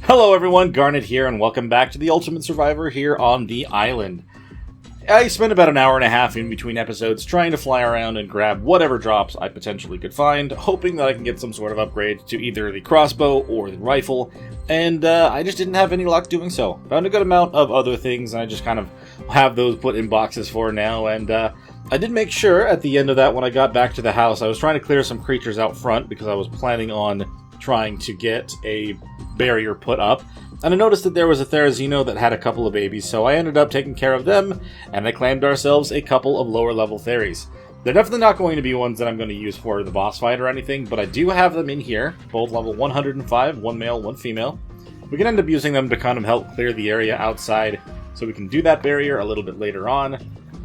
Hello everyone, Garnet here, and welcome back to the Ultimate Survivor here on the island. I spent about an hour and a half in between episodes trying to fly around and grab whatever drops I potentially could find, hoping that I can get some sort of upgrade to either the crossbow or the rifle, and I just didn't have any luck doing so. Found a good amount of other things, and I just kind of have those put in boxes for now, and I did make sure at the end of that when I got back to the house, I was trying to clear some creatures out front because I was planning on trying to get a barrier put up, and I noticed that there was a Therizino that had a couple of babies, so I ended up taking care of them, and I claimed ourselves a couple of lower level Theries. They're definitely not going to be ones that I'm going to use for the boss fight or anything, but I do have them in here, both level 105, one male, one female. We can end up using them to kind of help clear the area outside, so we can do that barrier a little bit later on,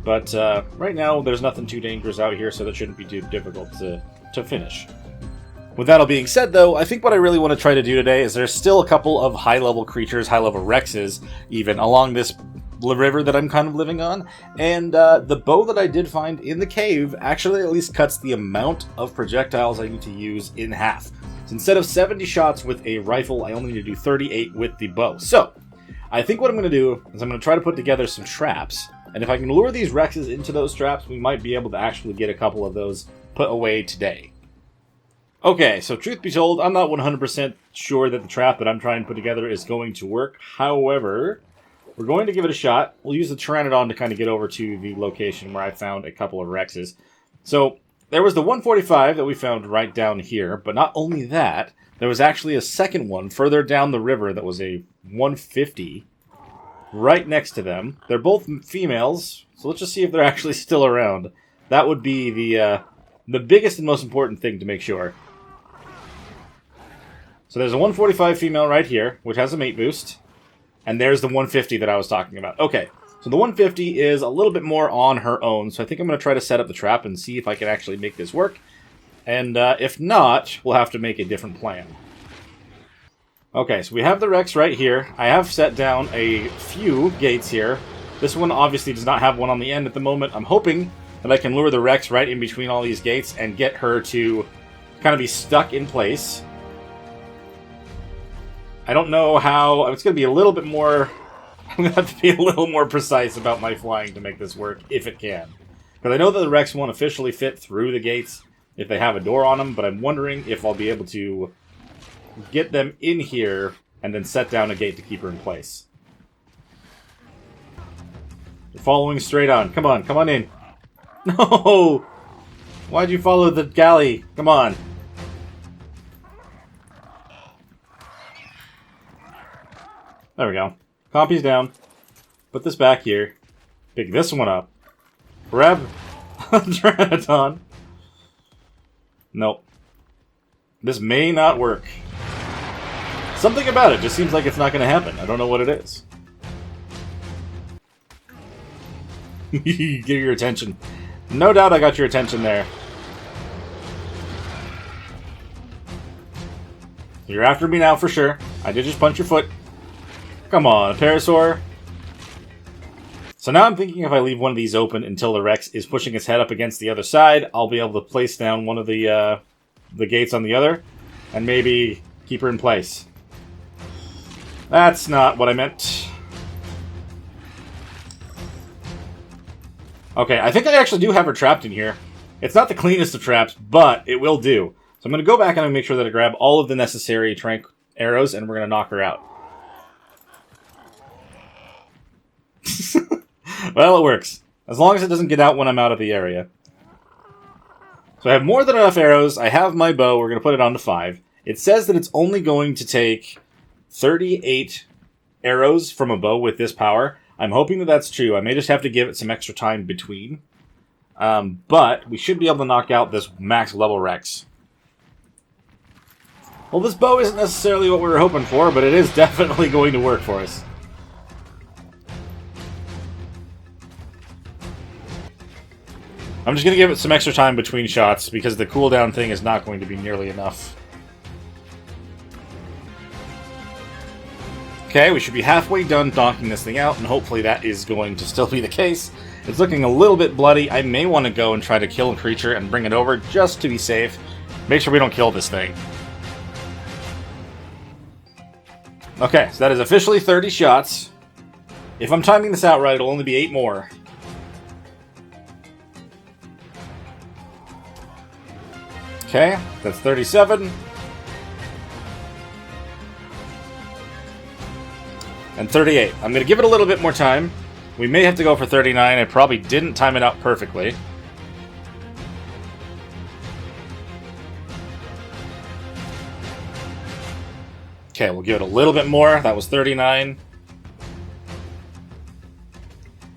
but right now there's nothing too dangerous out here, so that shouldn't be too difficult to finish. With that all being said, though, I think what I really want to try to do today is there's still a couple of high-level creatures, high-level Rexes, even, along this river that I'm kind of living on, and the bow that I did find in the cave actually at least cuts the amount of projectiles I need to use in half. So instead of 70 shots with a rifle, I only need to do 38 with the bow. So, I think what I'm going to do is I'm going to try to put together some traps, and if I can lure these Rexes into those traps, we might be able to actually get a couple of those put away today. Okay, so truth be told, I'm not 100% sure that the trap that I'm trying to put together is going to work. However, we're going to give it a shot. We'll use the Pteranodon to kind of get over to the location where I found a couple of Rexes. So, there was the 145 that we found right down here, but not only that, there was actually a second one further down the river that was a 150 right next to them. They're both females, so let's just see if they're actually still around. That would be the biggest and most important thing to make sure. So there's a 145 female right here, which has a mate boost. And there's the 150 that I was talking about. Okay, so the 150 is a little bit more on her own, so I think I'm going to try to set up the trap and see if I can actually make this work. And if not, we'll have to make a different plan. Okay, so we have the Rex right here. I have set down a few gates here. This one obviously does not have one on the end at the moment. I'm hoping that I can lure the Rex right in between all these gates and get her to kind of be stuck in place. I don't know how. It's going to be a little bit more. I'm going to have to be a little more precise about my flying to make this work, if it can. Because I know that the Rex won't officially fit through the gates if they have a door on them, but I'm wondering if I'll be able to get them in here and then set down a gate to keep her in place. You're following straight on. Come on in. No! Why'd you follow the galley? Come on. There we go. Compy's down. Put this back here. Pick this one up. Grab Pteranodon. Nope. This may not work. Something about it just seems like it's not going to happen. I don't know what it is. Get your attention. No doubt I got your attention there. You're after me now for sure. I did just punch your foot. Come on, Parasaur. So now I'm thinking if I leave one of these open until the Rex is pushing its head up against the other side, I'll be able to place down one of the gates on the other, and maybe keep her in place. That's not what I meant. Okay, I think I actually do have her trapped in here. It's not the cleanest of traps, but it will do. So I'm going to go back and I'm going to make sure that I grab all of the necessary trank arrows, and we're going to knock her out. Well, it works. As long as it doesn't get out when I'm out of the area. So I have more than enough arrows. I have my bow. We're going to put it on to 5. It says that it's only going to take 38 arrows from a bow with this power. I'm hoping that that's true. I may just have to give it some extra time between. But we should be able to knock out this max level Rex. Well, this bow isn't necessarily what we were hoping for, but it is definitely going to work for us. I'm just going to give it some extra time between shots, because the cooldown thing is not going to be nearly enough. Okay, we should be halfway done knocking this thing out, and hopefully that is going to still be the case. It's looking a little bit bloody. I may want to go and try to kill a creature and bring it over just to be safe. Make sure we don't kill this thing. Okay, so that is officially 30 shots. If I'm timing this out right, it'll only be 8 more. Okay, that's 37. And 38. I'm going to give it a little bit more time. We may have to go for 39. I probably didn't time it out perfectly. Okay, we'll give it a little bit more. That was 39.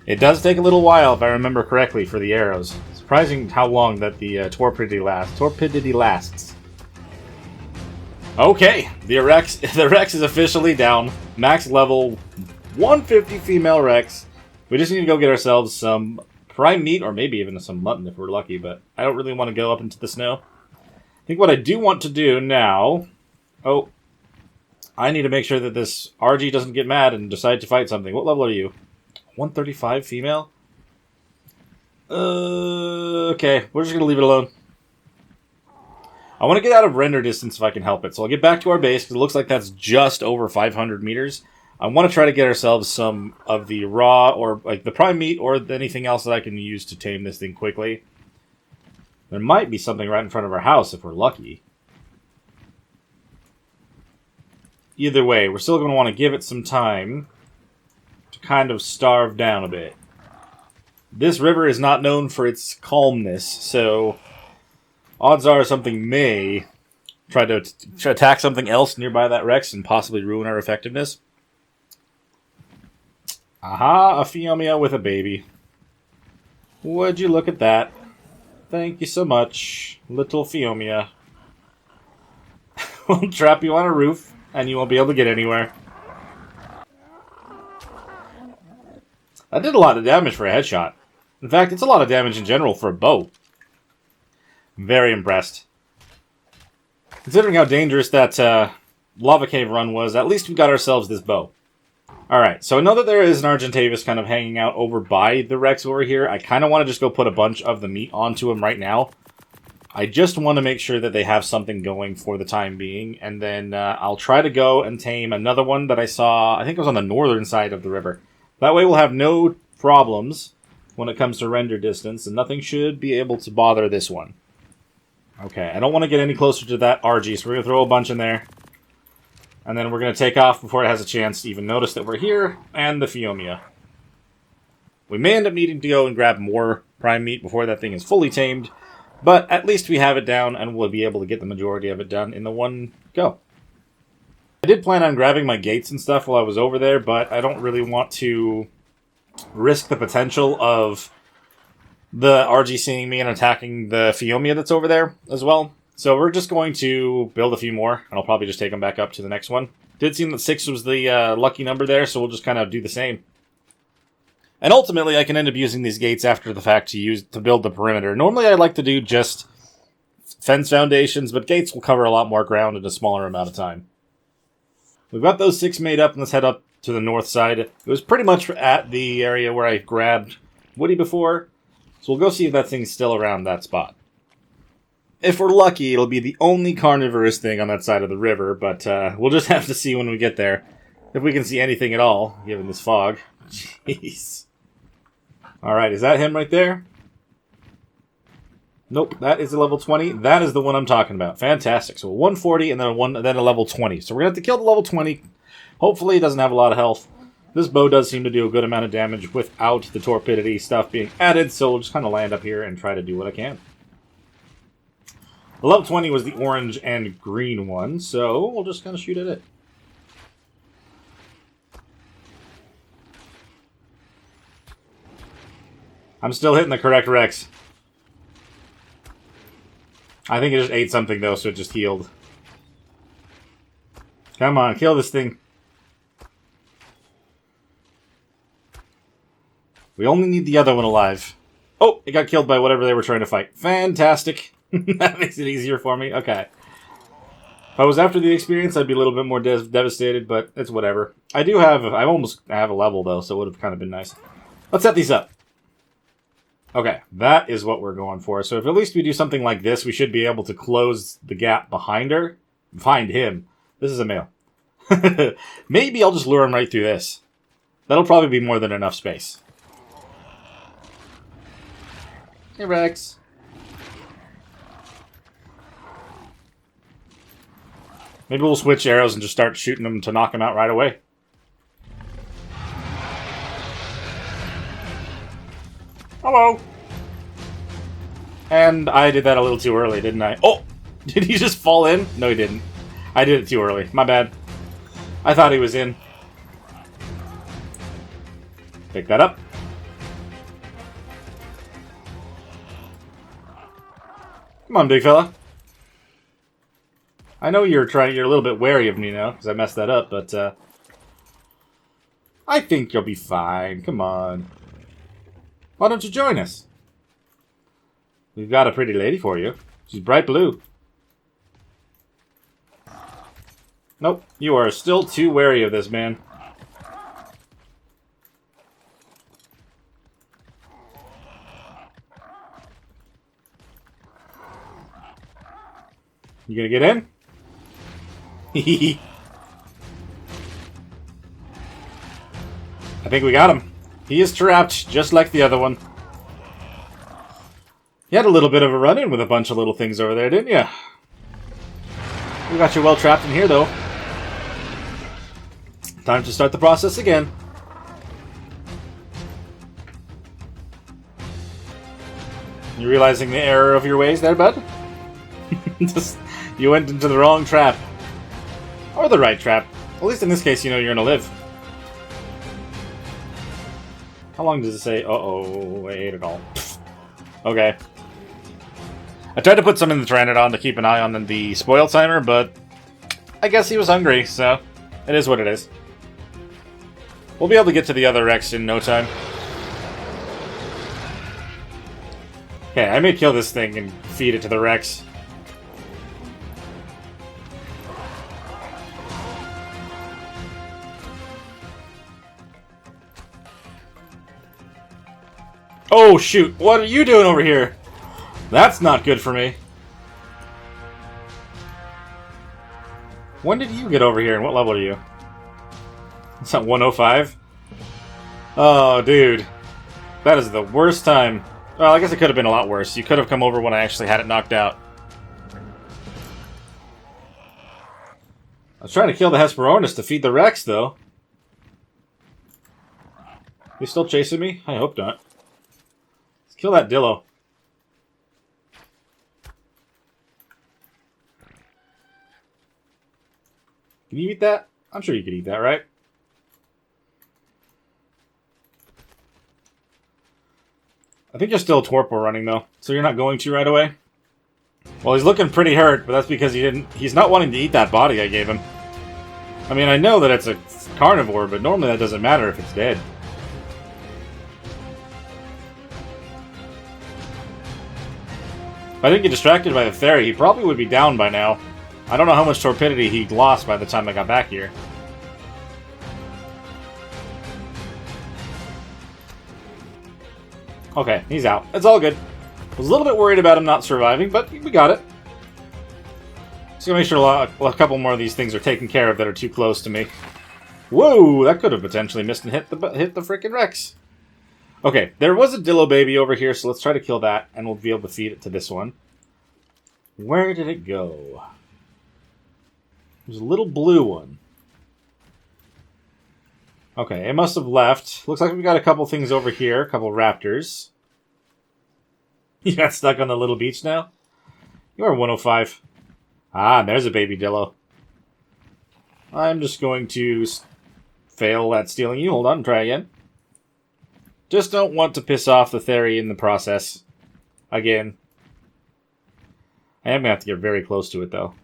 It does take a little while, if I remember correctly, for the arrows. Surprising how long that the torpidity lasts. Okay, the Rex is officially down. Max level 150 female Rex. We just need to go get ourselves some prime meat, or maybe even some mutton if we're lucky, but I don't really want to go up into the snow. I think what I do want to do now... Oh, I need to make sure that this RG doesn't get mad and decide to fight something. What level are you? 135 female? Okay, we're just going to leave it alone. I want to get out of render distance if I can help it. So I'll get back to our base, because it looks like that's just over 500 meters. I want to try to get ourselves some of the raw, or like the prime meat, or anything else that I can use to tame this thing quickly. There might be something right in front of our house if we're lucky. Either way, we're still going to want to give it some time to kind of starve down a bit. This river is not known for its calmness, so odds are something may try to attack something else nearby that Rex and possibly ruin our effectiveness. Aha, a Phiomia with a baby. Would you look at that? Thank you so much, little Phiomia. We'll trap you on a roof, and you won't be able to get anywhere. That did a lot of damage for a headshot. In fact, it's a lot of damage in general for a bow. Very impressed. Considering how dangerous that lava cave run was, at least we got ourselves this bow. Alright, so I know that there is an Argentavis kind of hanging out over by the Rex over here. I kind of want to just go put a bunch of the meat onto him right now. I just want to make sure that they have something going for the time being, and then I'll try to go and tame another one that I saw, I think it was on the northern side of the river. That way we'll have no problems when it comes to render distance, and nothing should be able to bother this one. Okay, I don't want to get any closer to that RG, so we're going to throw a bunch in there. And then we're going to take off before it has a chance to even notice that we're here, and the Phiomia. We may end up needing to go and grab more prime meat before that thing is fully tamed, but at least we have it down, and we'll be able to get the majority of it done in the one go. I did plan on grabbing my gates and stuff while I was over there, but I don't really want to risk the potential of the RG seeing me and attacking the Phiomia that's over there as well. So we're just going to build a few more, and I'll probably just take them back up to the next one. Did seem that 6 was the lucky number there, so we'll just kind of do the same. And ultimately, I can end up using these gates after the fact to build the perimeter. Normally, I like to do just fence foundations, but gates will cover a lot more ground in a smaller amount of time. We've got those 6 made up, and let's head up to the north side. It was pretty much at the area where I grabbed Woody before, so we'll go see if that thing's still around that spot. If we're lucky, it'll be the only carnivorous thing on that side of the river, but we'll just have to see when we get there. If we can see anything at all, given this fog. Jeez. Alright, is that him right there? Nope, that is a level 20. That is the one I'm talking about. Fantastic. So 140 and then a level 20. So we're going to have to kill the level 20. Hopefully it doesn't have a lot of health. This bow does seem to do a good amount of damage without the torpidity stuff being added, so we'll just kind of land up here and try to do what I can. The level 20 was the orange and green one, so we'll just kind of shoot at it. I'm still hitting the correct Rex. I think it just ate something, though, so it just healed. Come on, kill this thing. We only need the other one alive. Oh, it got killed by whatever they were trying to fight. Fantastic. That makes it easier for me. Okay. If I was after the experience, I'd be a little bit more devastated, but it's whatever. I almost have a level, though, so it would have kind of been nice. Let's set these up. Okay, that is what we're going for. So if at least we do something like this, we should be able to close the gap behind him. This is a male. Maybe I'll just lure him right through this. That'll probably be more than enough space. Hey, Rex. Maybe we'll switch arrows and just start shooting them to knock him out right away. Hello. And I did that a little too early, didn't I? Oh! Did he just fall in? No, he didn't. I did it too early. My bad. I thought he was in. Pick that up. Come on, big fella. I know you're a little bit wary of me now, because I messed that up, but, I think you'll be fine. Come on. Why don't you join us? We've got a pretty lady for you. She's bright blue. Nope, you are still too wary of this man. You gonna get in? I think we got him. He is trapped, just like the other one. You had a little bit of a run-in with a bunch of little things over there, didn't you? We got you well trapped in here, though. Time to start the process again. You realizing the error of your ways there, bud? You went into the wrong trap. Or the right trap. At least in this case, you know you're gonna live. How long does it say? Uh-oh, I ate it all. Okay. I tried to put some in the Pteranodon to keep an eye on the spoil timer, but I guess he was hungry, so it is what it is. We'll be able to get to the other Rex in no time. Okay, I may kill this thing and feed it to the Rex. Oh, shoot. What are you doing over here? That's not good for me. When did you get over here, and what level are you? Is that 105? Oh, dude. That is the worst time. Well, I guess it could have been a lot worse. You could have come over when I actually had it knocked out. I was trying to kill the Hesperornis to feed the Rex, though. You still chasing me? I hope not. Let's kill that Dillo. Can you eat that? I'm sure you could eat that, right? I think you're still torpor running, though, so you're not going to right away. Well, he's looking pretty hurt, but that's because he's not wanting to eat that body I gave him. I mean, I know that it's a carnivore, but normally that doesn't matter if it's dead. If I didn't get distracted by the Theory, he probably would be down by now. I don't know how much torpidity he lost by the time I got back here. Okay, he's out. It's all good. I was a little bit worried about him not surviving, but we got it. Just gonna make sure a couple more of these things are taken care of that are too close to me. Whoa, that could have potentially missed and hit the frickin' Rex. Okay, there was a Dillo baby over here, so let's try to kill that, and we'll be able to feed it to this one. Where did it go? There's a little blue one. Okay, it must have left. Looks like we got a couple things over here. A couple raptors. You got stuck on the little beach now? You are 105. Ah, there's a baby Dillo. I'm just going to fail at stealing you. Hold on, try again. Just don't want to piss off the Theory in the process. Again. I am going to have to get very close to it, though.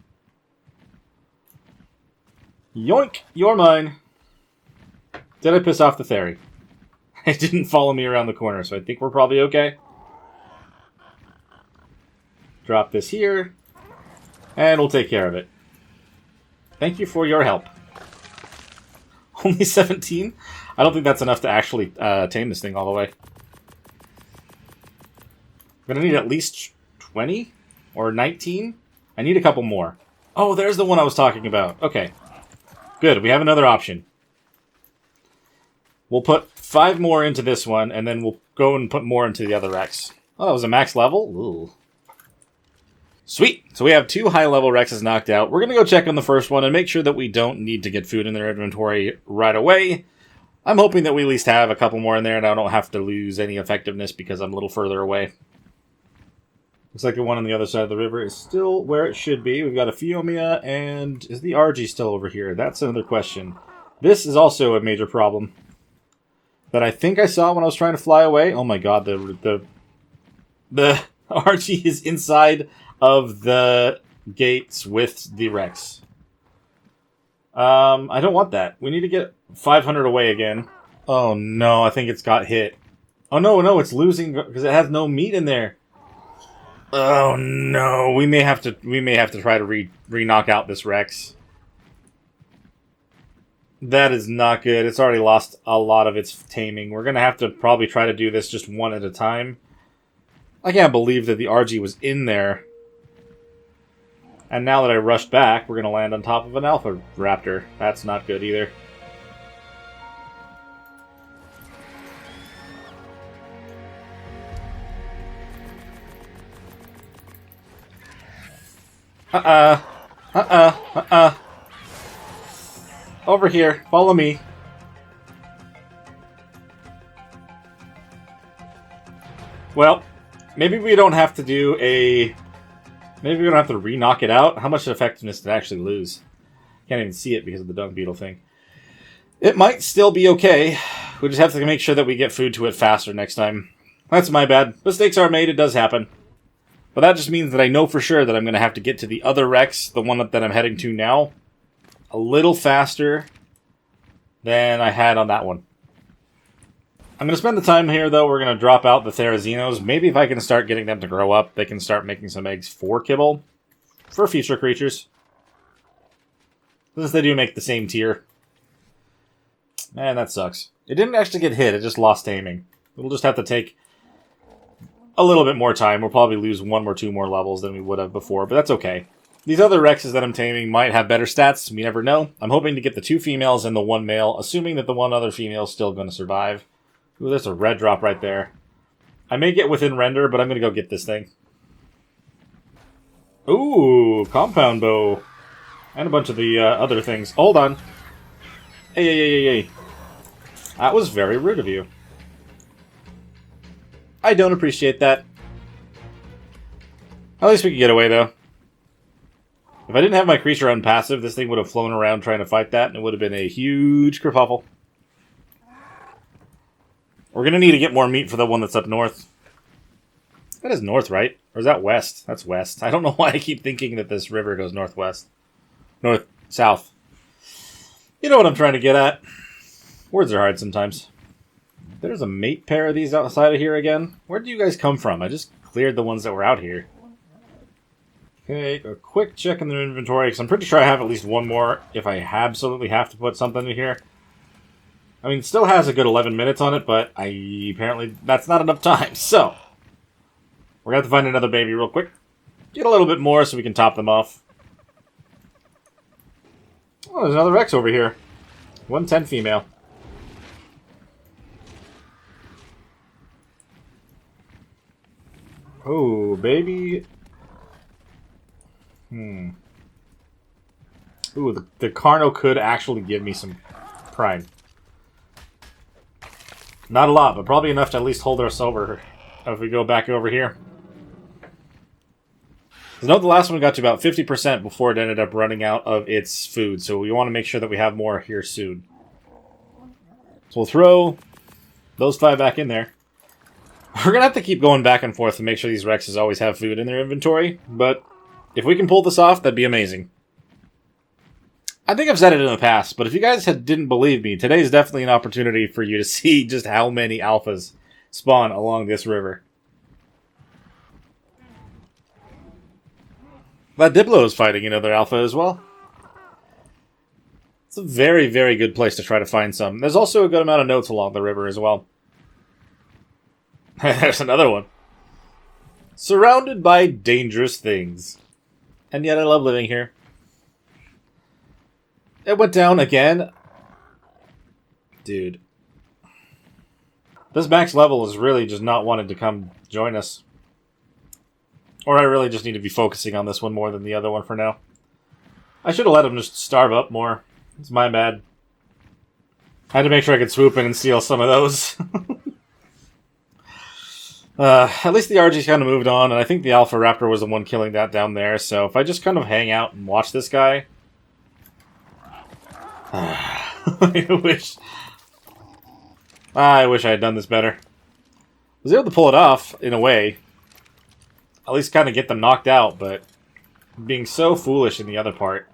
Yoink! You're mine! Did I piss off the Theory? It didn't follow me around the corner, so I think we're probably okay. Drop this here, and we'll take care of it. Thank you for your help. Only 17? I don't think that's enough to actually tame this thing all the way. I'm going to need at least 20 or 19. I need a couple more. Oh, there's the one I was talking about. Okay. Good, we have another option. We'll put 5 more into this one, and then we'll go and put more into the other Rex. Oh, that was a max level? Ooh. Sweet! So we have 2 high-level Rexes knocked out. We're going to go check on the first one and make sure that we don't need to get food in their inventory right away. I'm hoping that we at least have a couple more in there and I don't have to lose any effectiveness because I'm a little further away. Looks like the one on the other side of the river is still where it should be. We've got a Phiomia, and is the RG still over here? That's another question. This is also a major problem that I think I saw when I was trying to fly away. Oh my god, the RG is inside of the gates with the Rex. I don't want that. We need to get 500 away again. Oh no, I think it's got hit. Oh no, it's losing because it has no meat in there. Oh no, we may have to try to re-knock out this Rex. That is not good. It's already lost a lot of its taming. We're gonna have to probably try to do this just one at a time. I can't believe that the RG was in there. And now that I rushed back, we're gonna land on top of an Alpha Raptor. That's not good either. Over here. Follow me. Well, maybe we don't have to do a... Maybe we don't have to re-knock it out. How much effectiveness did it actually lose? Can't even see it because of the dung beetle thing. It might still be okay. We just have to make sure that we get food to it faster next time. That's my bad. Mistakes are made. It does happen. But that just means that I know for sure that I'm going to have to get to the other Rex, the one that I'm heading to now, a little faster than I had on that one. I'm going to spend the time here, though. We're going to drop out the Therazinos. Maybe if I can start getting them to grow up, they can start making some eggs for kibble, for future creatures. Since they do make the same tier. Man, that sucks. It didn't actually get hit, it just lost taming. We'll just have to take a little bit more time. We'll probably lose 1 or 2 more levels than we would have before, but that's okay. These other Rexes that I'm taming might have better stats. We never know. I'm hoping to get the 2 females and the 1 male, assuming that the 1 other female is still going to survive. Ooh, there's a red drop right there. I may get within render, but I'm going to go get this thing. Ooh, compound bow. And a bunch of the other things. Hold on. Hey. That was very rude of you. I don't appreciate that. At least we can get away, though. If I didn't have my creature on passive, this thing would have flown around trying to fight that, and it would have been a huge kerfuffle. We're going to need to get more meat for the one that's up north. That is north, right? Or is that west? That's west. I don't know why I keep thinking that this river goes northwest. North, south. You know what I'm trying to get at. Words are hard sometimes. There's a mate pair of these outside of here again. Where do you guys come from? I just cleared the ones that were out here. Okay, a quick check in their inventory, because I'm pretty sure I have at least 1 more if I absolutely have to put something in here. I mean, it still has a good 11 minutes on it, but apparently that's not enough time, so... We're going to have to find another baby real quick. Get a little bit more so we can top them off. Oh, there's another Rex over here. 110 female. Oh, baby. Ooh, the Carno could actually give me some prime. Not a lot, but probably enough to at least hold us over if we go back over here. Note the last one got to about 50% before it ended up running out of its food, so we want to make sure that we have more here soon. So we'll throw those 5 back in there. We're going to have to keep going back and forth to make sure these Rexes always have food in their inventory, but if we can pull this off, that'd be amazing. I think I've said it in the past, but if you guys didn't believe me, today is definitely an opportunity for you to see just how many alphas spawn along this river. That Diplo is fighting another alpha as well. It's a very, very good place to try to find some. There's also a good amount of notes along the river as well. There's another one. Surrounded by dangerous things. And yet I love living here. It went down again. Dude. This max level is really just not wanting to come join us. Or I really just need to be focusing on this one more than the other one for now. I should have let him just starve up more. It's my bad. I had to make sure I could swoop in and steal some of those. At least the RG's kind of moved on, and I think the Alpha Raptor was the one killing that down there, so if I just kind of hang out and watch this guy... I wish I had done this better. I was able to pull it off, in a way. At least kind of get them knocked out, but... being so foolish in the other part.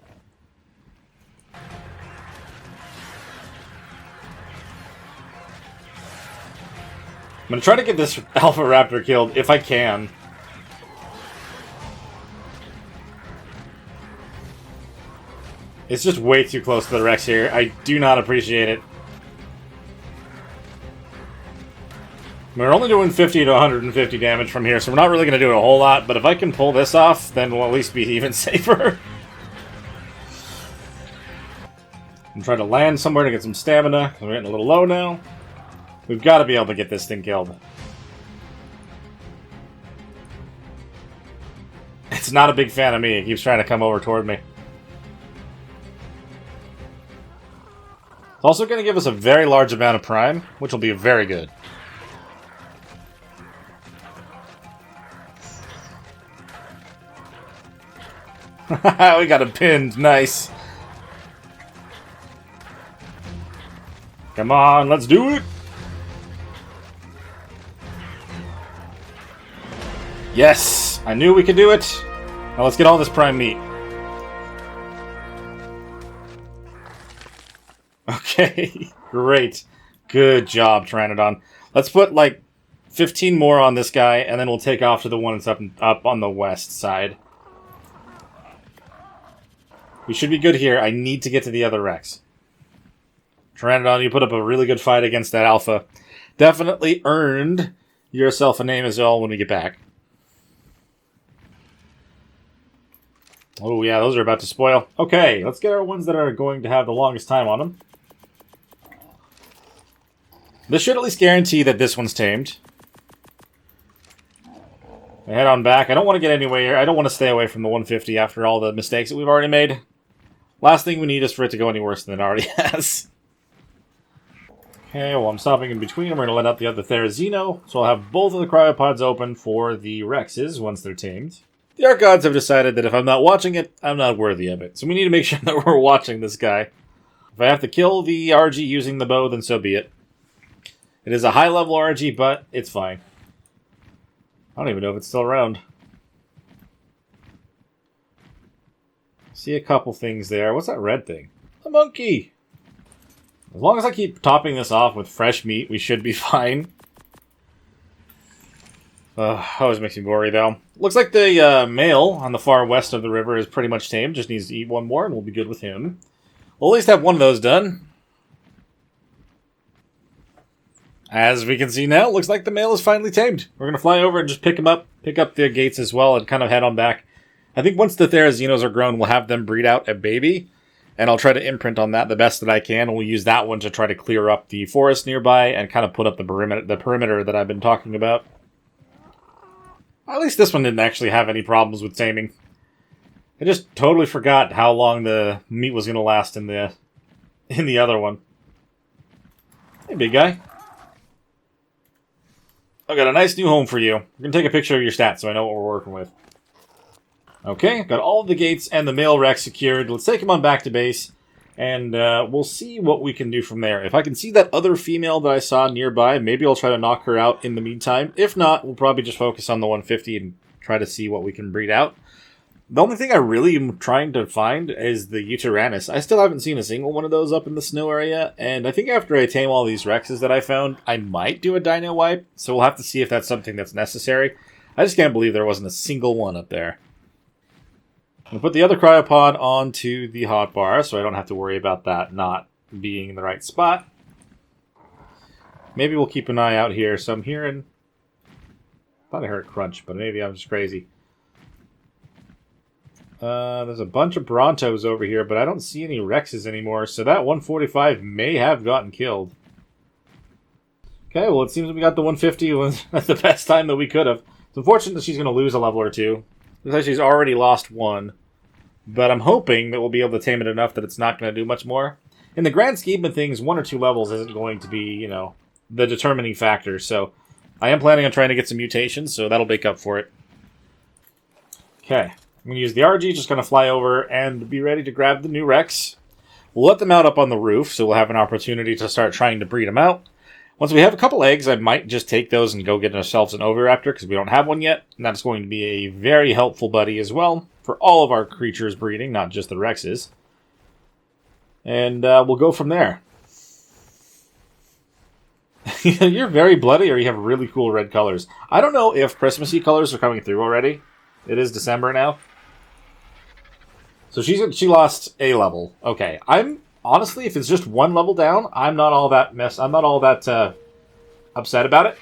I'm going to try to get this Alpha Raptor killed, if I can. It's just way too close to the Rex here. I do not appreciate it. We're only doing 50 to 150 damage from here, so we're not really going to do a whole lot, but if I can pull this off, then we'll at least be even safer. I'm trying to land somewhere to get some stamina. We're getting a little low now. We've got to be able to get this thing killed. It's not a big fan of me. It keeps trying to come over toward me. It's also going to give us a very large amount of prime, which will be very good. We got him pinned. Nice. Come on, let's do it. Yes! I knew we could do it. Now let's get all this prime meat. Okay, great. Good job, Pteranodon. Let's put, like, 15 more on this guy, and then we'll take off to the one that's up on the west side. We should be good here. I need to get to the other Rex. Pteranodon, you put up a really good fight against that Alpha. Definitely earned yourself a name as well when we get back. Oh yeah, those are about to spoil. Okay, let's get our ones that are going to have the longest time on them. This should at least guarantee that this one's tamed. I head on back. I don't want to get anywhere. I don't want to stay away from the 150 after all the mistakes that we've already made. Last thing we need is for it to go any worse than it already has. Okay, well I'm stopping in between. I'm going to let out the other Therizino, so I'll have both of the cryopods open for the Rexes once they're tamed. The ARK gods have decided that if I'm not watching it, I'm not worthy of it. So we need to make sure that we're watching this guy. If I have to kill the RG using the bow, then so be it. It is a high-level RG, but it's fine. I don't even know if it's still around. See a couple things there. What's that red thing? A monkey! As long as I keep topping this off with fresh meat, we should be fine. Always makes me worry, though. Looks like the male on the far west of the river is pretty much tamed. Just needs to eat one more, and we'll be good with him. We'll at least have one of those done. As we can see now, looks like the male is finally tamed. We're going to fly over and just pick him up, pick up the gates as well, and kind of head on back. I think once the Therazinos are grown, we'll have them breed out a baby, and I'll try to imprint on that the best that I can, and we'll use that one to try to clear up the forest nearby and kind of put up the perimeter that I've been talking about. At least this one didn't actually have any problems with taming. I just totally forgot how long the meat was going to last in the other one. Hey, big guy. I've got a nice new home for you. I'm going to take a picture of your stats so I know what we're working with. Okay, got all of the gates and the male Rex secured. Let's take him on back to base, and we'll see what we can do from there. If I can see that other female that I saw nearby, maybe I'll try to knock her out in the meantime. If not, we'll probably just focus on the 150 and try to see what we can breed out. The only thing I really am trying to find is the Uteranus. I still haven't seen a single one of those up in the snow area, and I think after I tame all these Rexes that I found, I might do a dino wipe, so we'll have to see if that's something that's necessary. I just can't believe there wasn't a single one up there. I'm going to put the other cryopod onto the hotbar, so I don't have to worry about that not being in the right spot. Maybe we'll keep an eye out here, so I'm hearing... I thought I heard a crunch, but maybe I'm just crazy. There's a bunch of Brontos over here, but I don't see any Rexes anymore, so that 145 may have gotten killed. Okay, well, it seems we got the 150 at the best time that we could have. It's unfortunate that she's going to lose a level or two. Looks like she's already lost one. But I'm hoping that we'll be able to tame it enough that it's not going to do much more. In the grand scheme of things, 1 or 2 levels isn't going to be, you know, the determining factor. So I am planning on trying to get some mutations, so that'll make up for it. Okay. I'm going to use the RG, just going to fly over and be ready to grab the new Rex. We'll let them out up on the roof, so we'll have an opportunity to start trying to breed them out. Once we have a couple eggs, I might just take those and go get ourselves an Oviraptor, because we don't have one yet. And that's going to be a very helpful buddy as well, for all of our creatures breeding, not just the Rexes. And we'll go from there. You're very bloody, or you have really cool red colors. I don't know if Christmassy colors are coming through already. It is December now. So she lost a level. Okay, honestly, if it's just 1 level down, I'm not all that upset about it.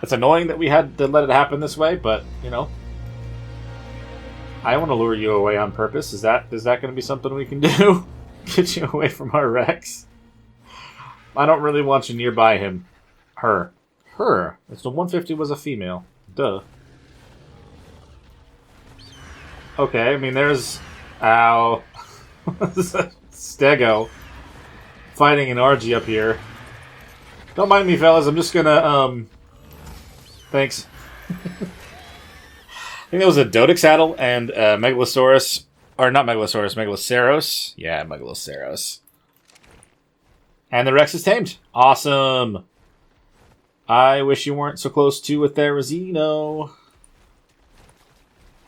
It's annoying that we had to let it happen this way, but you know, I want to lure you away on purpose. Is that going to be something we can do? Get you away from our Rex? I don't really want you nearby him. Her. It's the 150 was a female. Duh. Okay, I mean, there's... Ow. Stego. Fighting an RG up here. Don't mind me, fellas. I'm just gonna, Thanks. I think that was a Dodex saddle and Megalosaurus. Or not Megalosaurus, Megaloceros. Yeah, Megaloceros. And the Rex is tamed. Awesome. I wish you weren't so close to with Therizino.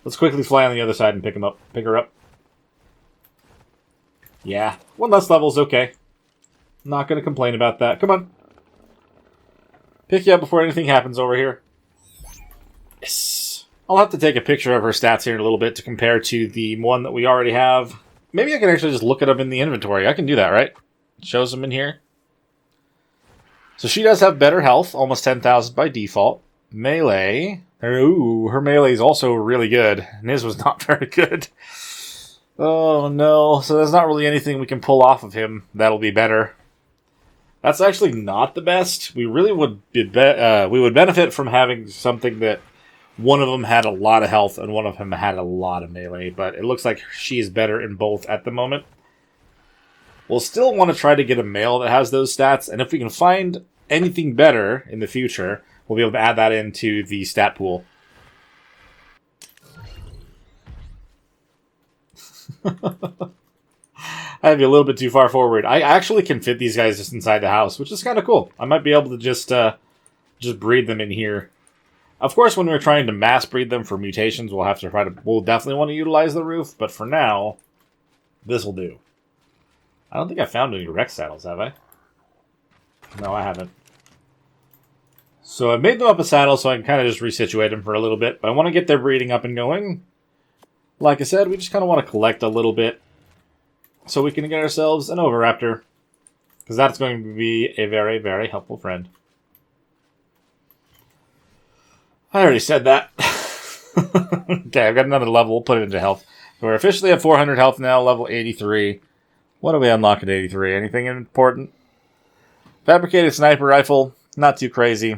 Let's quickly fly on the other side and pick her up. Yeah, 1 less level's okay. Not going to complain about that. Come on. Pick you up before anything happens over here. Yes. I'll have to take a picture of her stats here in a little bit to compare to the one that we already have. Maybe I can actually just look it up in the inventory. I can do that, right? It shows them in here. So she does have better health, almost 10,000 by default. Melee. Ooh, her melee is also really good. And his was not very good. Oh no, so there's not really anything we can pull off of him that'll be better. That's actually not the best. We really would we would benefit from having something that one of them had a lot of health and one of them had a lot of melee, but it looks like she is better in both at the moment. We'll still want to try to get a male that has those stats, and if we can find anything better in the future, we'll be able to add that into the stat pool. I have you a little bit too far forward. I actually can fit these guys just inside the house, which is kind of cool. I might be able to just breed them in here. Of course, when we're trying to mass breed them for mutations, we'll definitely want to utilize the roof, but for now, this will do. I don't think I found any Rex saddles, have I? No, I haven't. So I made them up a saddle so I can kind of just resituate them for a little bit, but I want to get their breeding up and going. Like I said, we just kind of want to collect a little bit so we can get ourselves an Oviraptor, because that's going to be a very, very helpful friend. I already said that. Okay, I've got another level. We'll put it into health. So we're officially at 400 health now, level 83. What do we unlock at 83? Anything important? Fabricated sniper rifle. Not too crazy.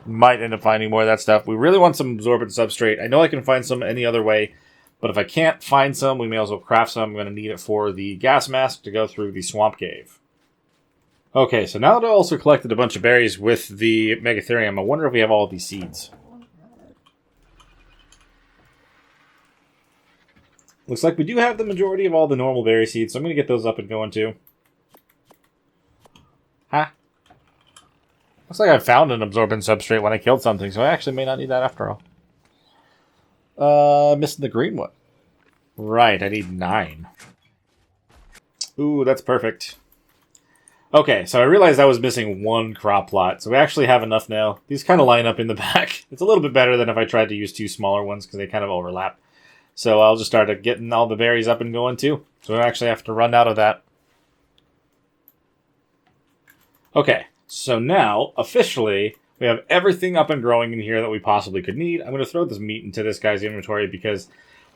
Might end up finding more of that stuff. We really want some absorbent substrate. I know I can find some any other way, but if I can't find some, we may as well craft some. I'm going to need it for the gas mask to go through the swamp cave. Okay, so now that I also collected a bunch of berries with the Megatherium, I wonder if we have all of these seeds. Looks like we do have the majority of all the normal berry seeds, so I'm going to get those up and going too. Huh? Looks like I found an absorbent substrate when I killed something, so I actually may not need that after all. Missing the green one. Right, I need 9. Ooh, that's perfect. Okay, so I realized I was missing 1 crop plot, so we actually have enough now. These kind of line up in the back. It's a little bit better than if I tried to use 2 smaller ones, because they kind of overlap. So I'll just start getting all the berries up and going too. So I actually have to run out of that. Okay, so now, officially, we have everything up and growing in here that we possibly could need. I'm going to throw this meat into this guy's inventory because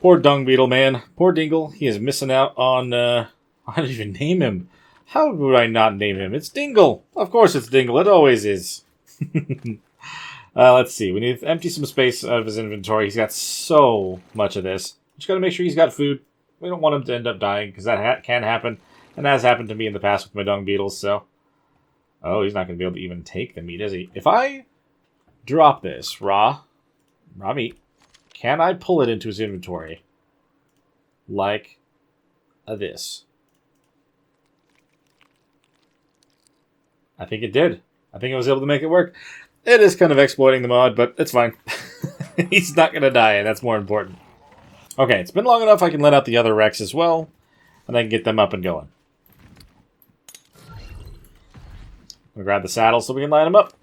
Poor dung beetle, man. Poor Dingle. He is missing out on, I don't even name him. How would I not name him? It's Dingle. Of course it's Dingle. It always is. Let's see. We need to empty some space out of his inventory. He's got so much of this. Just gotta make sure he's got food. We don't want him to end up dying, because that can happen. And that has happened to me in the past with my dung beetles, so... Oh, he's not going to be able to even take the meat, is he? If I drop this raw meat, can I pull it into his inventory? Like this. I think it did. I think I was able to make it work. It is kind of exploiting the mod, but it's fine. He's not going to die, and that's more important. Okay, it's been long enough I can let out the other Rex as well, and I can get them up and going. I'm going to grab the saddle so we can line them up.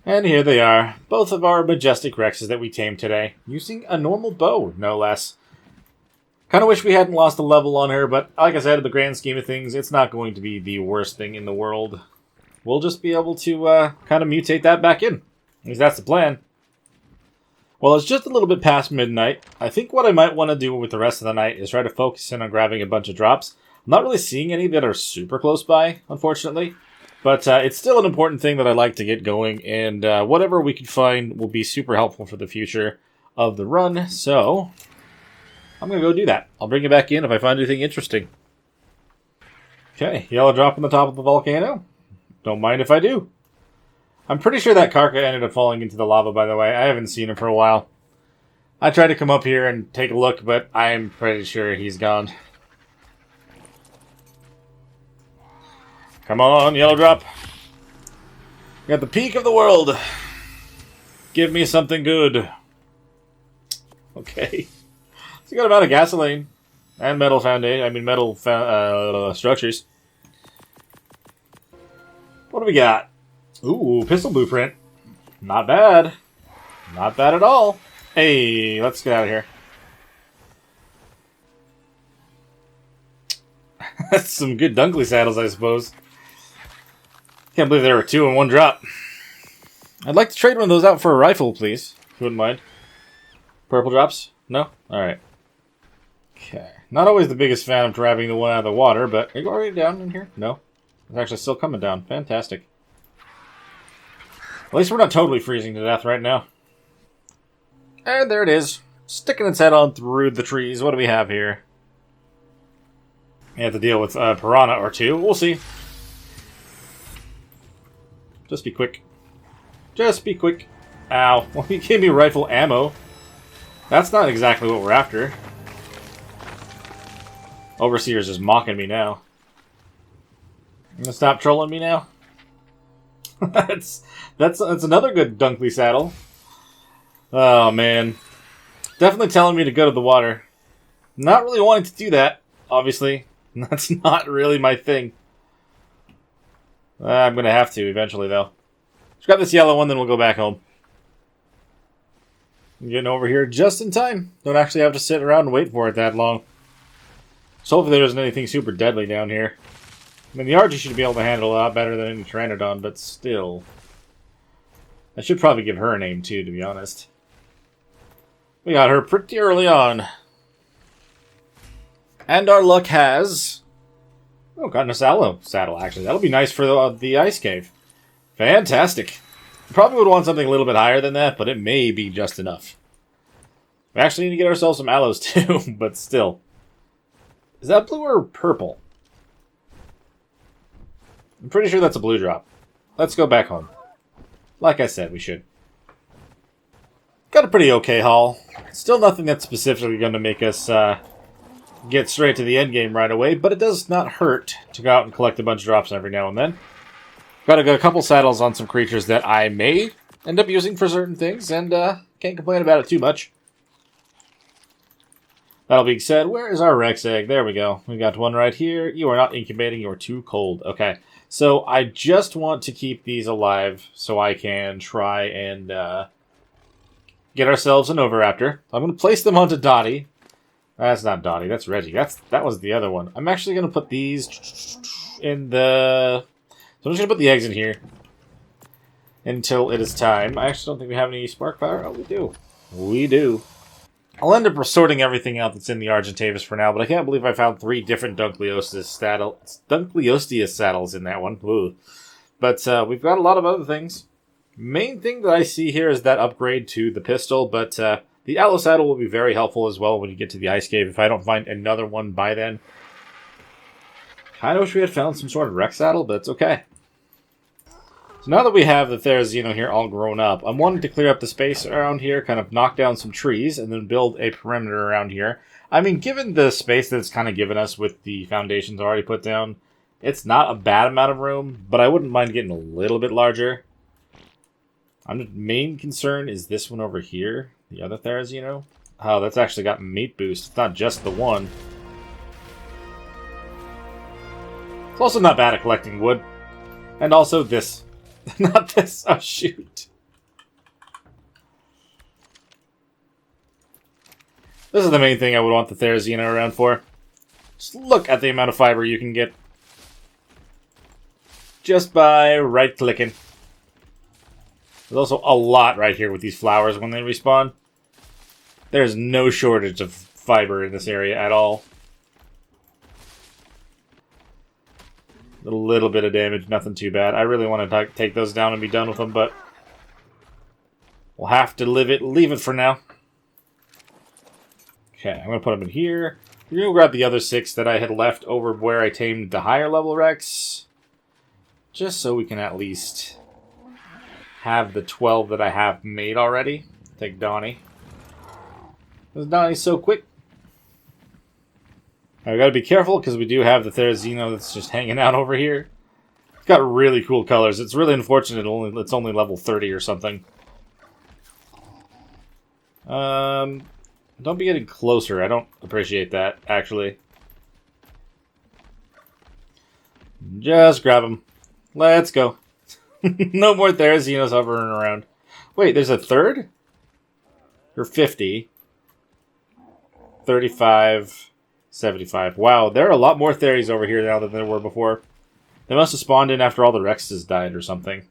And here they are, both of our majestic Rexes that we tamed today, using a normal bow, no less. Kind of wish we hadn't lost a level on her, but like I said, in the grand scheme of things, it's not going to be the worst thing in the world. We'll just be able to kind of mutate that back in. At least that's the plan. Well, it's just a little bit past midnight. I think what I might want to do with the rest of the night is try to focus in on grabbing a bunch of drops. I'm not really seeing any that are super close by, unfortunately. But it's still an important thing that I like to get going, and whatever we can find will be super helpful for the future of the run, so I'm going to go do that. I'll bring it back in if I find anything interesting. Okay, yellow drop on the top of the volcano. Don't mind if I do. I'm pretty sure that Karka ended up falling into the lava, by the way. I haven't seen him for a while. I tried to come up here and take a look, but I'm pretty sure he's gone. Come on, yellow drop. You're at the peak of the world. Give me something good. Okay. So you got a amount of gasoline and metal structures. What do we got? Ooh, pistol blueprint. Not bad. Not bad at all. Hey, let's get out of here. That's some good Dunkley saddles, I suppose. Can't believe there were 2 in one drop. I'd like to trade one of those out for a rifle, please. If you wouldn't mind. Purple drops? No? Alright. Okay. Not always the biggest fan of grabbing the one out of the water, but are you already down in here? No? It's actually still coming down. Fantastic. At least we're not totally freezing to death right now. And there it is. Sticking its head on through the trees. What do we have here? We have to deal with a piranha or 2. We'll see. Just be quick. Just be quick. Ow. Well, he gave me rifle ammo. That's not exactly what we're after. Overseer's just mocking me now. You gonna stop trolling me now? That's another good Dunkley saddle. Oh, man. Definitely telling me to go to the water. Not really wanting to do that, obviously. That's not really my thing. I'm going to have to eventually, though. Let's grab this yellow one, then we'll go back home. I'm getting over here just in time. Don't actually have to sit around and wait for it that long. So hopefully there isn't anything super deadly down here. I mean, the Archie should be able to handle it a lot better than any Pteranodon, but still. I should probably give her a name, too, to be honest. We got her pretty early on. And our luck has... Oh, got an Asalo saddle, actually. That'll be nice for the ice cave. Fantastic. Probably would want something a little bit higher than that, but it may be just enough. We actually need to get ourselves some aloes, too, but still. Is that blue or purple? I'm pretty sure that's a blue drop. Let's go back home. Like I said, we should. Got a pretty okay haul. Still nothing that's specifically going to make us get straight to the end game right away, but it does not hurt to go out and collect a bunch of drops every now and then. Got a couple saddles on some creatures that I may end up using for certain things, and can't complain about it too much. That being said, where is our Rex egg? There we go. We got one right here. You are not incubating. You are too cold. Okay. So I just want to keep these alive so I can try and get ourselves an Oviraptor. I'm going to place them onto Dottie. That's not Dottie. That's Reggie. That was the other one. I'm actually going to put these in the... So I'm just going to put the eggs in here until it is time. I actually don't think we have any spark power. Oh, we do. We do. I'll end up sorting everything out that's in the Argentavis for now, but I can't believe I found 3 different Dunkleosteus saddles in that one. Ooh. But we've got a lot of other things. Main thing that I see here is that upgrade to the pistol, but the Aloe saddle will be very helpful as well when you get to the Ice Cave if I don't find another one by then. Kind of wish we had found some sort of Rex saddle, but it's okay. So now that we have the Therizino here all grown up, I'm wanting to clear up the space around here, kind of knock down some trees, and then build a perimeter around here. I mean, given the space that it's kind of given us with the foundations already put down, it's not a bad amount of room, but I wouldn't mind getting a little bit larger. My main concern is this one over here, the other Therizino. Oh, that's actually got meat boost. It's not just the one. It's also not bad at collecting wood. And also this. Not this. Oh, shoot. This is the main thing I would want the Therizino around for. Just look at the amount of fiber you can get. Just by right-clicking. There's also a lot right here with these flowers when they respawn. There's no shortage of fiber in this area at all. A little bit of damage, nothing too bad. I really want to take those down and be done with them, but we'll have to leave it for now. Okay, I'm going to put them in here. We're going to grab the other 6 that I had left over where I tamed the higher level Rex. Just so we can at least have the 12 that I have made already. Take Donnie. Because Donnie's so quick. I've got to be careful because we do have the Therizino that's just hanging out over here. It's got really cool colors. It's really unfortunate it's only level 30 or something. Don't be getting closer. I don't appreciate that, actually. Just grab him. Let's go. No more Therizinos hovering around. Wait, there's a third? Or 50. 35... 75. Wow, there are a lot more Theries over here now than there were before. They must have spawned in after all the Rexes died or something.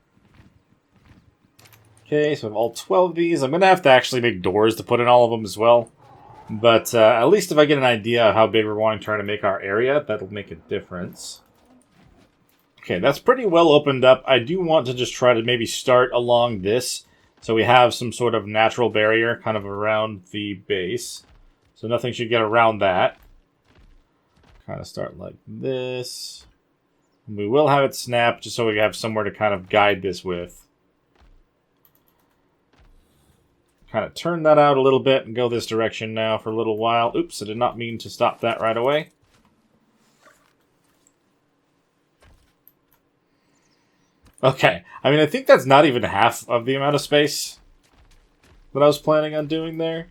Okay, so I have all 12 of these. I'm going to have to actually make doors to put in all of them as well. But at least if I get an idea of how big we're wanting to try to make our area, that'll make a difference. Okay, that's pretty well opened up. I do want to just try to maybe start along this, so we have some sort of natural barrier kind of around the base. So nothing should get around that. Kind of start like this. And we will have it snap just so we have somewhere to kind of guide this with. Kind of turn that out a little bit and go this direction now for a little while. Oops, I did not mean to stop that right away. Okay, I mean, I think that's not even half of the amount of space that I was planning on doing there.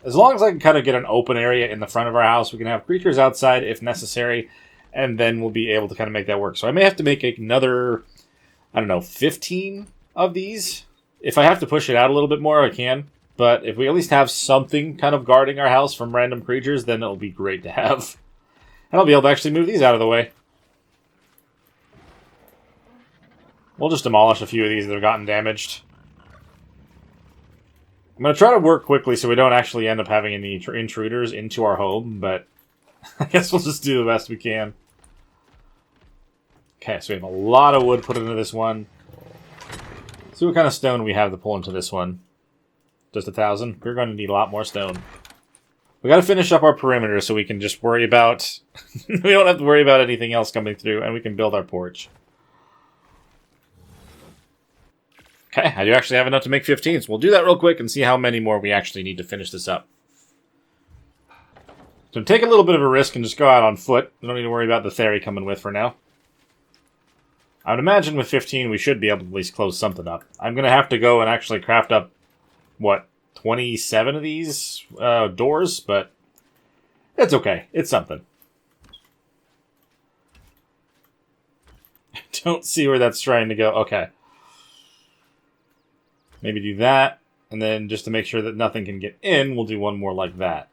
As long as I can kind of get an open area in the front of our house, we can have creatures outside if necessary, and then we'll be able to kind of make that work. So I may have to make another, I don't know, 15 of these. If I have to push it out a little bit more, I can. But if we at least have something kind of guarding our house from random creatures, then it'll be great to have. And I'll be able to actually move these out of the way. We'll just demolish a few of these that have gotten damaged. I'm going to try to work quickly so we don't actually end up having any intruders into our home, but I guess we'll just do the best we can. Okay, so we have a lot of wood put into this one. See what kind of stone we have to pull into this one. Just 1,000? We're going to need a lot more stone. We got to finish up our perimeter so we can just worry about... we don't have to worry about anything else coming through, and we can build our porch. Okay, I do actually have enough to make 15, so we'll do that real quick and see how many more we actually need to finish this up. So take a little bit of a risk and just go out on foot. We don't need to worry about the Theri coming with for now. I would imagine with 15 we should be able to at least close something up. I'm going to have to go and actually craft up, what, 27 of these doors, but it's okay. It's something. I don't see where that's trying to go. Okay. Maybe do that, and then just to make sure that nothing can get in, we'll do one more like that.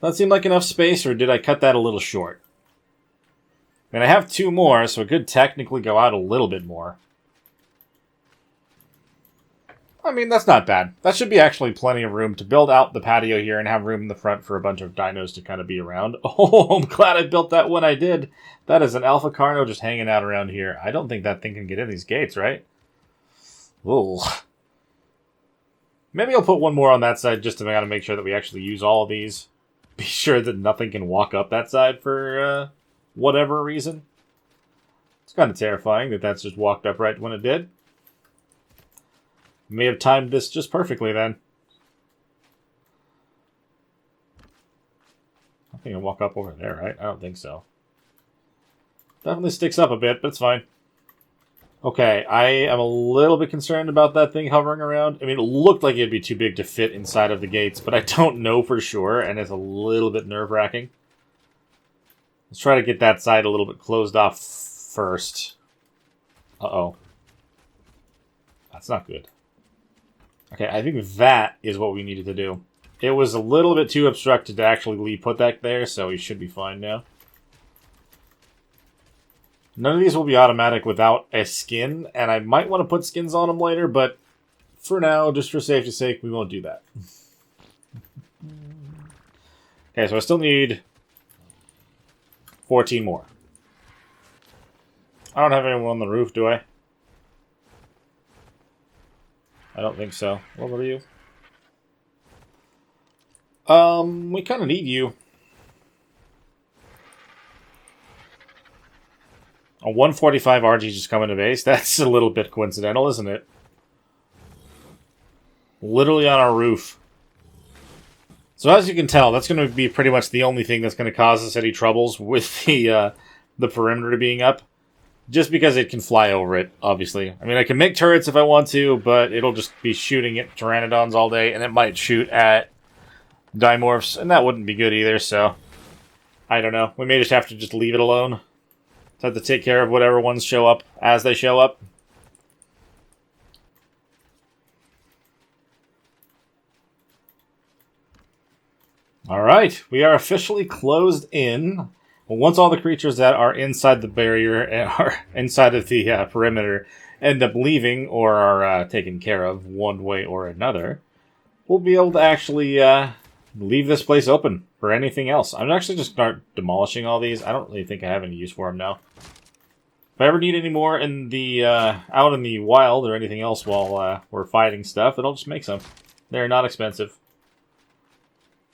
That seemed like enough space, or did I cut that a little short? And I have 2 more, so it could technically go out a little bit more. I mean, that's not bad. That should be actually plenty of room to build out the patio here and have room in the front for a bunch of dinos to kind of be around. Oh, I'm glad I built that when I did. That is an Alpha Carno just hanging out around here. I don't think that thing can get in these gates, right? Ooh. Maybe I'll put one more on that side just to kind of make sure that we actually use all of these. Be sure that nothing can walk up that side for whatever reason. It's kind of terrifying that that's just walked up right when it did. May have timed this just perfectly then. I think I can walk up over there, right? I don't think so. Definitely sticks up a bit, but it's fine. Okay, I am a little bit concerned about that thing hovering around. I mean, it looked like it'd be too big to fit inside of the gates, but I don't know for sure, and it's a little bit nerve-wracking. Let's try to get that side a little bit closed off first. Uh-oh. That's not good. Okay, I think that is what we needed to do. It was a little bit too obstructed to actually put that there, so we should be fine now. None of these will be automatic without a skin, and I might want to put skins on them later, but for now, just for safety's sake, we won't do that. Okay, so I still need 14 more. I don't have anyone on the roof, do I? I don't think so. What about you? We kind of need you. A 145 RG just coming to base? That's a little bit coincidental, isn't it? Literally on our roof. So as you can tell, that's going to be pretty much the only thing that's going to cause us any troubles with the perimeter being up. Just because it can fly over it, obviously. I mean, I can make turrets if I want to, but it'll just be shooting at pteranodons all day, and it might shoot at dimorphs, and that wouldn't be good either, so I don't know. We may just have to just leave it alone. Have to take care of whatever ones show up as they show up. Alright, we are officially closed in. Well, once all the creatures that are inside the barrier and are inside of the perimeter end up leaving or are taken care of one way or another, we'll be able to actually leave this place open for anything else. I'm actually just start demolishing all these. I don't really think I have any use for them now. If I ever need any more in the out in the wild or anything else while we're fighting stuff, then I'll just make some. They're not expensive.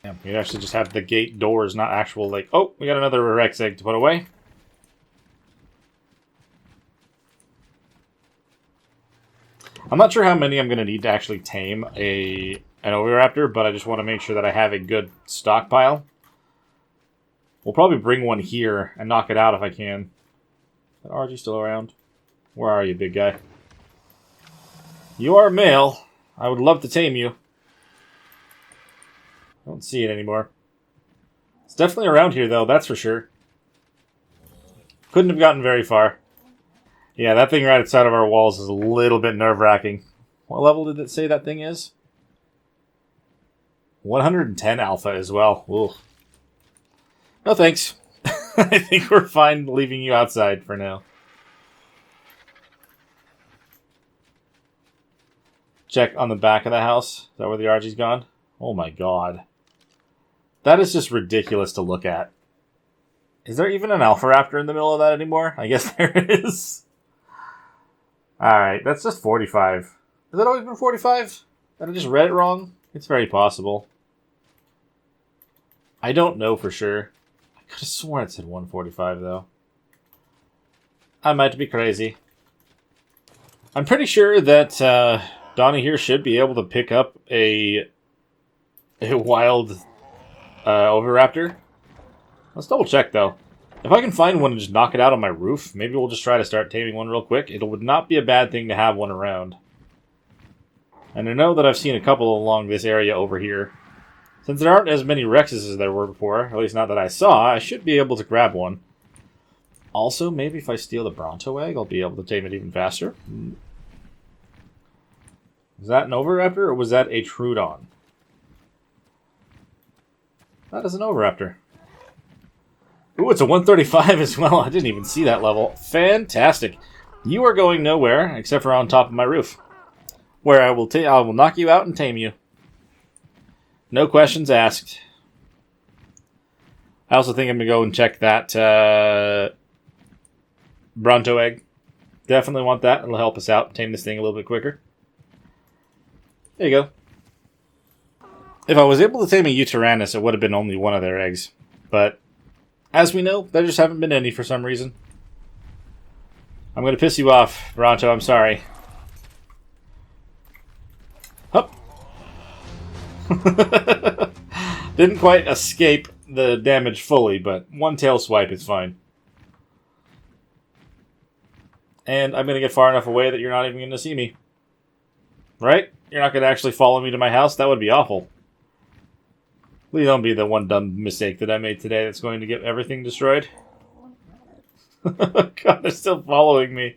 Yeah, we actually just have the gate doors, not actual, like, oh, we got another Rex egg to put away. I'm not sure how many I'm going to need to actually tame an Oviraptor, but I just want to make sure that I have a good stockpile. We'll probably bring one here and knock it out if I can. Is that RG still around? Where are you, big guy? You are male. I would love to tame you. I don't see it anymore. It's definitely around here, though, that's for sure. Couldn't have gotten very far. Yeah, that thing right outside of our walls is a little bit nerve-wracking. What level did it say that thing is? 110 alpha as well. Ugh. No thanks. I think we're fine leaving you outside for now. Check on the back of the house. Is that where the RG's gone? Oh my god. That is just ridiculous to look at. Is there even an Alpha Raptor in the middle of that anymore? I guess there is. Alright, that's just 45. Has that always been 45? Did I just read it wrong? It's very possible. I don't know for sure. I could have sworn it said 145, though. I might be crazy. I'm pretty sure that Donnie here should be able to pick up a wild Oviraptor. Let's double check, though. If I can find one and just knock it out on my roof, maybe we'll just try to start taming one real quick. It would not be a bad thing to have one around. And I know that I've seen a couple along this area over here. Since there aren't as many Rexes as there were before, at least not that I saw, I should be able to grab one. Also, maybe if I steal the Bronto egg, I'll be able to tame it even faster. Was that an Oviraptor, or was that a Trudon? That is an Oviraptor. Ooh, it's a 135 as well. I didn't even see that level. Fantastic. You are going nowhere except for on top of my roof, where I will knock you out and tame you. No questions asked. I also think I'm going to go and check that Bronto egg. Definitely want that. It'll help us out. Tame this thing a little bit quicker. There you go. If I was able to tame a Utyrannus, it would have been only one of their eggs. But, as we know, there just haven't been any for some reason. I'm going to piss you off, Bronto. I'm sorry. Hup. Didn't quite escape the damage fully, but one tail swipe is fine. And I'm going to get far enough away that you're not even going to see me. Right? You're not going to actually follow me to my house? That would be awful. Please don't be the one dumb mistake that I made today that's going to get everything destroyed. God, they're still following me.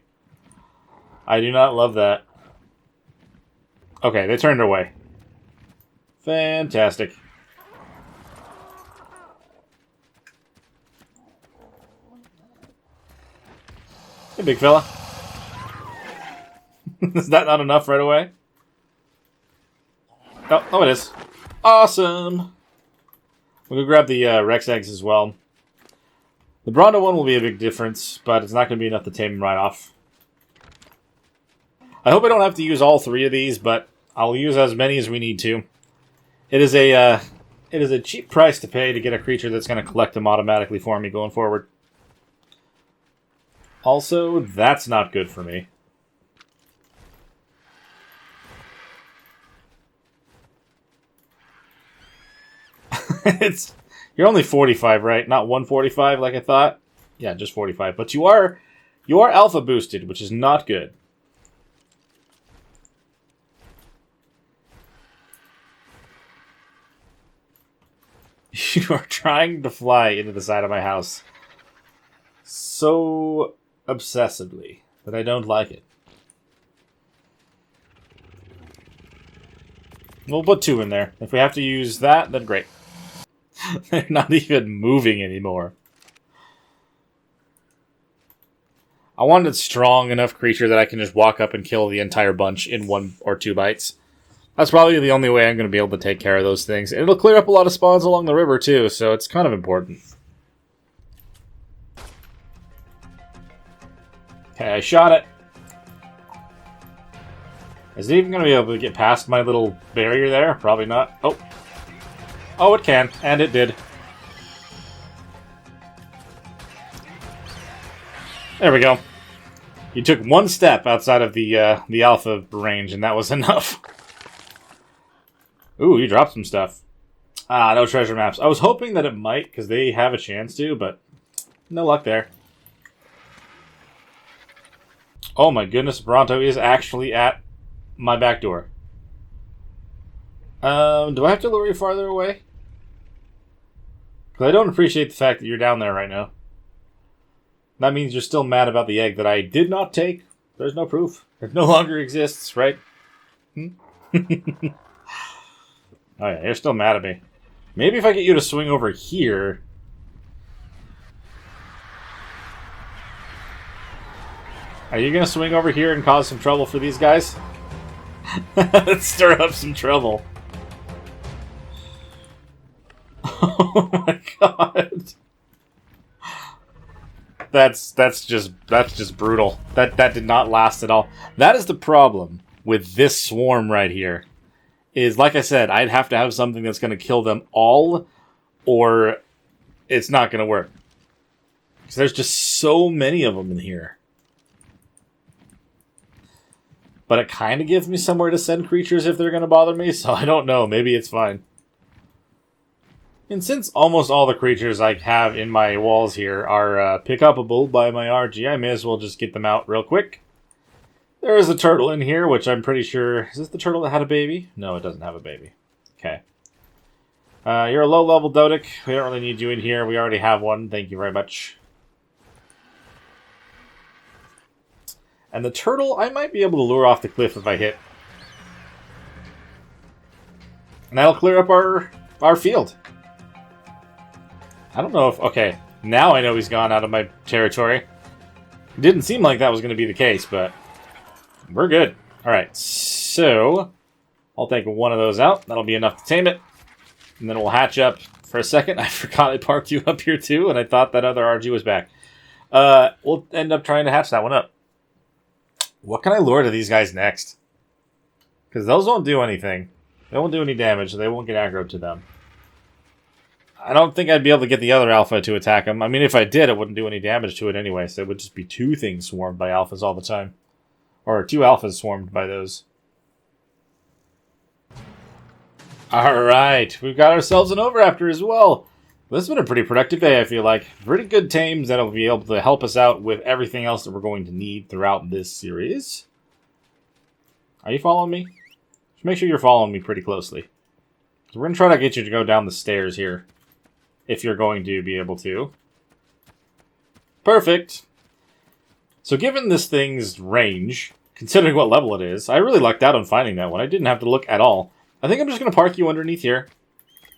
I do not love that. Okay, they turned away. Fantastic. Hey, big fella. Is that not enough right away? Oh, it is. Awesome. We'll go grab the Rex eggs as well. The Bronto one will be a big difference, but it's not going to be enough to tame him right off. I hope I don't have to use all three of these, but I'll use as many as we need to. It is a cheap price to pay to get a creature that's going to collect them automatically for me going forward. Also, that's not good for me. You're only 45, right? Not 145 like I thought. Yeah, just 45. But you are alpha boosted, which is not good. You are trying to fly into the side of my house so obsessively that I don't like it. We'll put 2 in there. If we have to use that, then great. They're not even moving anymore. I wanted a strong enough creature that I can just walk up and kill the entire bunch in 1 or 2 bites. That's probably the only way I'm going to be able to take care of those things. And it'll clear up a lot of spawns along the river too, so it's kind of important. Okay, I shot it. Is it even going to be able to get past my little barrier there? Probably not. Oh. Oh, it can. And it did. There we go. You took 1 step outside of the alpha range, and that was enough. Ooh, you dropped some stuff. Ah, no treasure maps. I was hoping that it might, because they have a chance to, but no luck there. Oh my goodness, Bronto is actually at my back door. Do I have to lure you farther away? Because I don't appreciate the fact that you're down there right now. That means you're still mad about the egg that I did not take. There's no proof. It no longer exists, right? Oh yeah, you're still mad at me. Maybe if I get you to swing over here... Are you going to swing over here and cause some trouble for these guys? Let's stir up some trouble. Oh my god. That's just brutal. That did not last at all. That is the problem with this swarm right here. Is, like I said, I'd have to have something that's going to kill them all, or it's not going to work. Because there's just so many of them in here. But it kind of gives me somewhere to send creatures if they're going to bother me, so I don't know. Maybe it's fine. And since almost all the creatures I have in my walls here are pick-upable by my RG, I may as well just get them out real quick. There is a turtle in here, which I'm pretty sure... Is this the turtle that had a baby? No, it doesn't have a baby. Okay. You're a low-level Dodic. We don't really need you in here. We already have one. Thank you very much. And the turtle, I might be able to lure off the cliff if I hit. And that'll clear up our field. I don't know if... Okay. Now I know he's gone out of my territory. It didn't seem like that was going to be the case, but we're good. Alright, so I'll take one of those out. That'll be enough to tame it. And then we'll hatch up for a second. I forgot I parked you up here too, and I thought that other RG was back. We'll end up trying to hatch that one up. What can I lure to these guys next? Because those won't do anything. They won't do any damage, so they won't get aggro to them. I don't think I'd be able to get the other alpha to attack them. I mean, if I did, it wouldn't do any damage to it anyway, so it would just be two things swarmed by alphas all the time. Or two alphas swarmed by those. Alright, we've got ourselves an Overraptor as well. This has been a pretty productive day, I feel like. Pretty good tames that'll be able to help us out with everything else that we're going to need throughout this series. Are you following me? Just make sure you're following me pretty closely. So we're going to try to get you to go down the stairs here. If you're going to be able to. Perfect. So given this thing's range, considering what level it is, I really lucked out on finding that one. I didn't have to look at all. I think I'm just going to park you underneath here.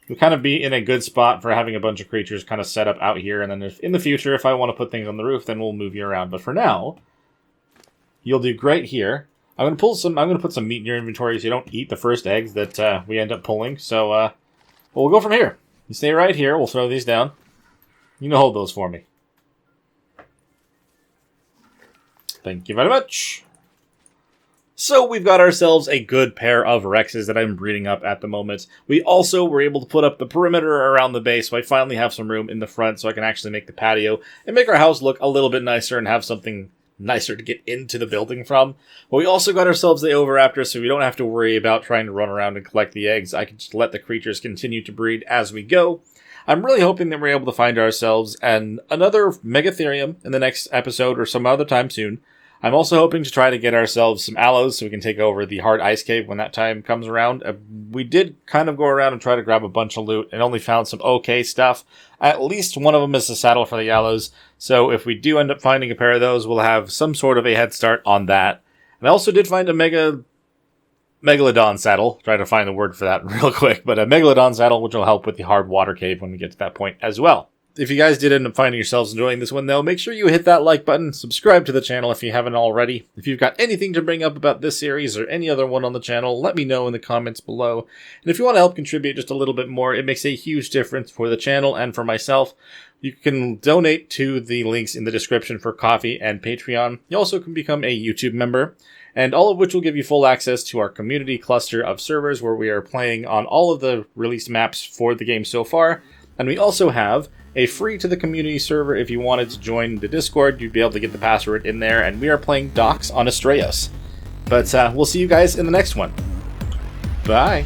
We'll kind of be in a good spot for having a bunch of creatures kind of set up out here. And then if, in the future, if I want to put things on the roof, then we'll move you around. But for now, you'll do great here. I'm going to put some meat in your inventory so you don't eat the first eggs that we end up pulling. So well, we'll go from here. You stay right here. We'll throw these down. You can hold those for me. Thank you very much. So we've got ourselves a good pair of Rexes that I'm breeding up at the moment. We also were able to put up the perimeter around the base, so I finally have some room in the front so I can actually make the patio and make our house look a little bit nicer and have something nicer to get into the building from. But we also got ourselves the Overraptor, so we don't have to worry about trying to run around and collect the eggs. I can just let the creatures continue to breed as we go. I'm really hoping that we're able to find ourselves another Megatherium in the next episode or some other time soon. I'm also hoping to try to get ourselves some aloes so we can take over the hard ice cave when that time comes around. We did kind of go around and try to grab a bunch of loot and only found some okay stuff. At least one of them is a saddle for the aloes. So if we do end up finding a pair of those, we'll have some sort of a head start on that. And I also did find a Megalodon saddle. Try to find the word for that real quick. But a Megalodon saddle, which will help with the hard water cave when we get to that point as well. If you guys did end up finding yourselves enjoying this one, though, make sure you hit that like button, subscribe to the channel if you haven't already. If you've got anything to bring up about this series or any other one on the channel, let me know in the comments below. And if you want to help contribute just a little bit more, it makes a huge difference for the channel and for myself. You can donate to the links in the description for Ko-fi and Patreon. You also can become a YouTube member, and all of which will give you full access to our community cluster of servers where we are playing on all of the released maps for the game so far. And we also have a free to the community server. If you wanted to join the Discord, you'd be able to get the password in there, and we are playing Docks on Astraeus. But we'll see you guys in the next one. Bye!